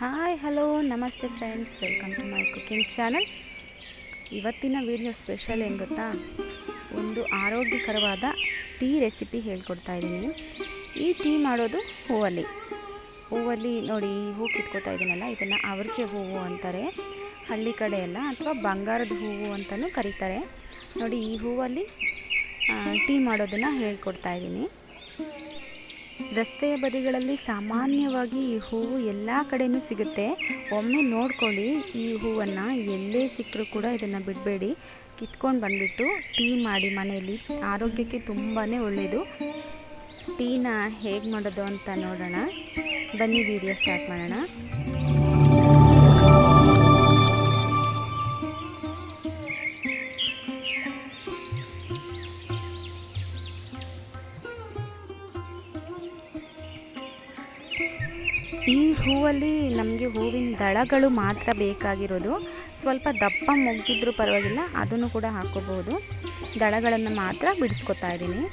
Hi hello ನಮಸ್ತೆ friends, welcome to my cooking channel. ಇವತ್ತಿನ video special ಏನು ಗೊತ್ತಾ, ಒಂದು ಆರೋಗ್ಯಕರವಾದ ಟೀ ರೆಸಿಪಿ ಹೇಳ್ಕೊಡ್ತಾ ಇದ್ದೀನಿ. ಈ ಟೀ ಮಾಡೋದು ಹೂವಲ್ಲಿ ನೋಡಿ, ಹೂ ಕಿತ್ಕೋತಾ ಇದ್ದೀನಲ್ಲ, ಇದನ್ನು ಅವರಿಕೆ ಹೂವು ಅಂತಾರೆ ಹಳ್ಳಿ ಕಡೆ ಎಲ್ಲ, ಅಥವಾ ಬಂಗಾರದ ಹೂವು ಅಂತಲೂ ಕರೀತಾರೆ. ನೋಡಿ, ಈ ಹೂವಲ್ಲಿ ಟೀ ಮಾಡೋದನ್ನು ಹೇಳ್ಕೊಡ್ತಾ ಇದ್ದೀನಿ. ರಸ್ತೆಯ ಬದಿಗಳಲ್ಲಿ ಸಾಮಾನ್ಯವಾಗಿ ಈ ಹೂವು ಎಲ್ಲ ಕಡೆಯೂ ಸಿಗುತ್ತೆ. ಒಮ್ಮೆ ನೋಡ್ಕೊಳ್ಳಿ, ಈ ಹೂವನ್ನು ಎಲ್ಲೇ ಸಿಕ್ಕರೂ ಕೂಡ ಇದನ್ನು ಬಿಡಬೇಡಿ. ಕಿತ್ಕೊಂಡು ಬಂದುಬಿಟ್ಟು ಟೀ ಮಾಡಿ ಮನೆಯಲ್ಲಿ, ಆರೋಗ್ಯಕ್ಕೆ ತುಂಬಾ ಒಳ್ಳೆಯದು. ಟೀನ ಹೇಗೆ ಮಾಡೋದು ಅಂತ ನೋಡೋಣ ಬನ್ನಿ, ವಿಡಿಯೋ ಸ್ಟಾರ್ಟ್ ಮಾಡೋಣ. ಈ ಹೂವಲ್ಲಿ ನಮಗೆ ಹೂವಿನ ದಳಗಳು ಮಾತ್ರ ಬೇಕಾಗಿರೋದು. ಸ್ವಲ್ಪ ದಪ್ಪ ಮೊಗ್ಗಿದ್ರೂ ಪರವಾಗಿಲ್ಲ, ಅದನ್ನು ಕೂಡ ಹಾಕೋಬಹುದು. ದಳಗಳನ್ನು ಮಾತ್ರ ಬಿಡಿಸ್ಕೊತಾ ಇದ್ದೀನಿ.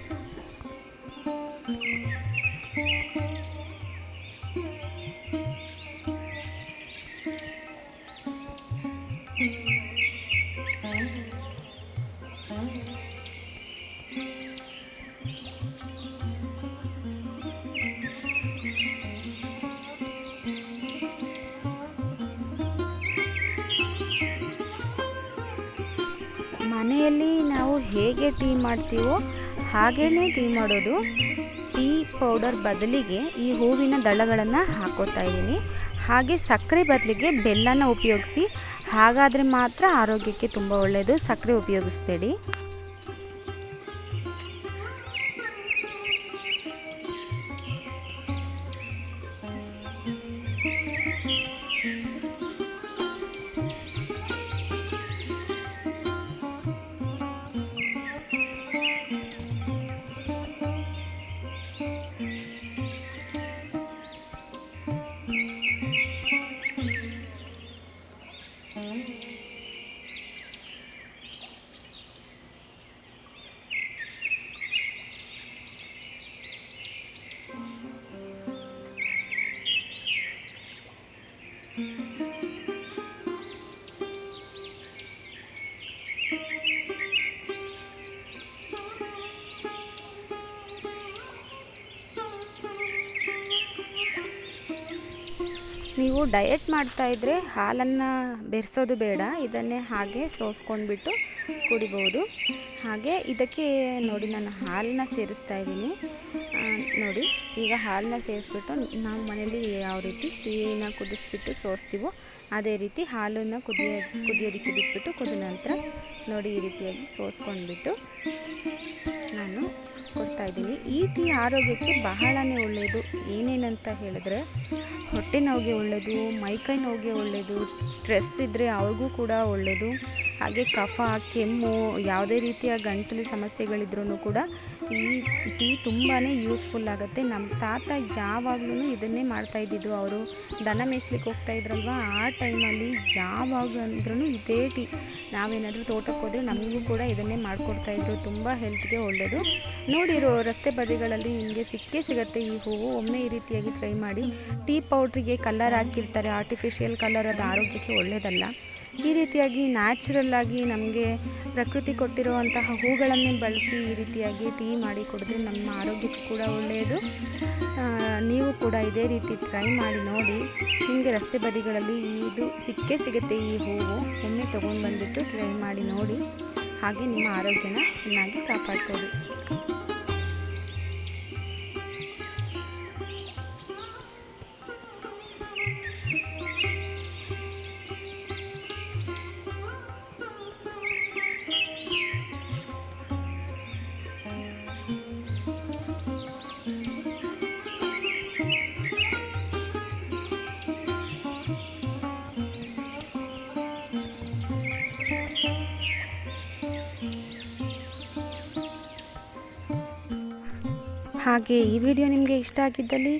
ಮನೆಯಲ್ಲಿ ನಾವು ಹೇಗೆ ಟೀ ಮಾಡ್ತೀವೋ ಹಾಗೇ ಟೀ ಮಾಡೋದು. ಟೀ ಪೌಡರ್ ಬದಲಿಗೆ ಈ ಹೂವಿನ ದಳಗಳನ್ನು ಹಾಕೋತಾ ಇದ್ದೀನಿ. ಹಾಗೆ ಸಕ್ಕರೆ ಬದಲಿಗೆ ಬೆಲ್ಲನ ಉಪಯೋಗಿಸಿ, ಹಾಗಾದರೆ ಮಾತ್ರ ಆರೋಗ್ಯಕ್ಕೆ ತುಂಬ ಒಳ್ಳೆಯದು. ಸಕ್ಕರೆ ಉಪಯೋಗಿಸ್ಬೇಡಿ. ನೀವು ಡಯಟ್ ಮಾಡ್ತಾಯಿದ್ರೆ ಹಾಲನ್ನು ಬೆರೆಸೋದು ಬೇಡ, ಇದನ್ನೇ ಹಾಗೆ ಸೋಸ್ಕೊಂಡ್ಬಿಟ್ಟು ಕುಡಿಬೋದು. ಹಾಗೆ ಇದಕ್ಕೆ ನೋಡಿ, ನಾನು ಹಾಲನ್ನ ಸೇರಿಸ್ತಾ ಇದ್ದೀನಿ. ನೋಡಿ, ಈಗ ಹಾಲನ್ನ ಸೇರಿಸ್ಬಿಟ್ಟು ನಾವು ಮನೇಲಿ ಯಾವ ರೀತಿ ಟೀನ ಕುದಿಸ್ಬಿಟ್ಟು ಸೋಸ್ತೀವೋ ಅದೇ ರೀತಿ ಹಾಲನ್ನು ಕುದಿಯೋದಕ್ಕೆ ಬಿಟ್ಬಿಟ್ಟು ಕುದ ನಂತರ ನೋಡಿ, ಈ ರೀತಿಯಾಗಿ ಸೋಸ್ಕೊಂಡ್ಬಿಟ್ಟು ನಾನು ಕೊಡ್ತಾಯಿದ್ದೀನಿ. ಈ ಟೀ ಆರೋಗ್ಯಕ್ಕೆ ಬಹಳನೇ ಒಳ್ಳೆಯದು. ಏನೇನಂತ ಹೇಳಿದ್ರೆ, ಹೊಟ್ಟೆ ನೋವಿಗೆ ಒಳ್ಳೆಯದು, ಮೈಕೈ ನೋವಿಗೆ ಒಳ್ಳೆಯದು, ಸ್ಟ್ರೆಸ್ ಇದ್ದರೆ ಅವ್ರಿಗೂ ಕೂಡ ಒಳ್ಳೆಯದು. ಹಾಗೆ ಕಫ, ಕೆಮ್ಮು, ಯಾವುದೇ ರೀತಿಯ ಗಂಟಲು ಸಮಸ್ಯೆಗಳಿದ್ರೂ ಕೂಡ ಈ ಟೀ ತುಂಬಾ ಯೂಸ್ಫುಲ್ ಆಗುತ್ತೆ. ನಮ್ಮ ತಾತ ಯಾವಾಗಲೂ ಇದನ್ನೇ ಮಾಡ್ತಾಯಿದ್ದಿದ್ದು. ಅವರು ದನ ಮೇಯಿಸ್ಲಿಕ್ಕೆ ಹೋಗ್ತಾಯಿದ್ರಲ್ವ, ಆ ಟೈಮಲ್ಲಿ ಯಾವಾಗ ಅಂದ್ರೂ ಇದೇ ಟೀ. ನಾವೇನಾದರೂ ತೋಟಕ್ಕೆ ಹೋದರೆ ನಮಗೂ ಕೂಡ ಇದನ್ನೇ ಮಾಡಿಕೊಡ್ತಾಯಿದ್ರು. ತುಂಬ ಹೆಲ್ತ್ಗೆ ಒಳ್ಳೆಯದು. ನೋಡಿರೋ ರಸ್ತೆ ಬದಿಗಳಲ್ಲಿ ಹಿಂಗೆ ಸಿಗುತ್ತೆ ಈ ಹೂವು. ಒಮ್ಮೆ ಈ ರೀತಿಯಾಗಿ ಟ್ರೈ ಮಾಡಿ. ಟೀ ಪೌಡ್ರಿಗೆ ಕಲರ್ ಹಾಕಿರ್ತಾರೆ, ಆರ್ಟಿಫಿಷಿಯಲ್ ಕಲರ್, ಅದು ಆರೋಗ್ಯಕ್ಕೆ ಒಳ್ಳೆಯದಲ್ಲ. ಈ ರೀತಿಯಾಗಿ ನ್ಯಾಚುರಲ್ ಆಗಿ ನಮಗೆ ಪ್ರಕೃತಿ ಕೊಟ್ಟಿರುವಂತಹ ಹೂಗಳನ್ನೇ ಬಳಸಿ ಈ ರೀತಿಯಾಗಿ ಟೀ ಮಾಡಿ ಕುಡಿದ್ರೆ ನಮ್ಮ ಆರೋಗ್ಯಕ್ಕೂ ಕೂಡ ಒಳ್ಳೆಯದು. ನೀವು ಕೂಡ ಇದೇ ರೀತಿ ಟ್ರೈ ಮಾಡಿ ನೋಡಿ. ನಿಮಗೆ ರಸ್ತೆ ಬದಿಗಳಲ್ಲಿ ಇದು ಸಿಗುತ್ತೆ ಈ ಹೂವು. ಒಮ್ಮೆ ತೊಗೊಂಡು ಬಂದುಬಿಟ್ಟು ಟ್ರೈ ಮಾಡಿ ನೋಡಿ. ಹಾಗೆ ನಿಮ್ಮ ಆರೋಗ್ಯನ ಚೆನ್ನಾಗಿ ಕಾಪಾಡ್ಕೊಳ್ಳಿ. ಹಾಗೆ ಈ ವಿಡಿಯೋ ನಿಮಗೆ ಇಷ್ಟ ಆಗಿದ್ದಲ್ಲಿ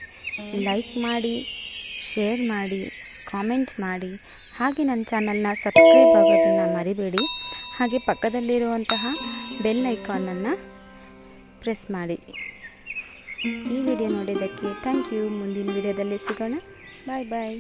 ಲೈಕ್ ಮಾಡಿ, ಶೇರ್ ಮಾಡಿ, ಕಾಮೆಂಟ್ ಮಾಡಿ. ಹಾಗೆ ನನ್ನ ಚಾನಲ್ನ ಸಬ್ಸ್ಕ್ರೈಬ್ ಆಗೋದನ್ನು ಮರಿಬೇಡಿ. ಹಾಗೆ ಪಕ್ಕದಲ್ಲಿರುವಂತಹ ಬೆಲ್ ಐಕಾನನ್ನು ಪ್ರೆಸ್ ಮಾಡಿ. ಈ ವಿಡಿಯೋ ನೋಡಿದ್ದಕ್ಕೆ ಥ್ಯಾಂಕ್ ಯು. ಮುಂದಿನ ವಿಡಿಯೋದಲ್ಲಿ ಸಿಗೋಣ. ಬಾಯ್ ಬಾಯ್.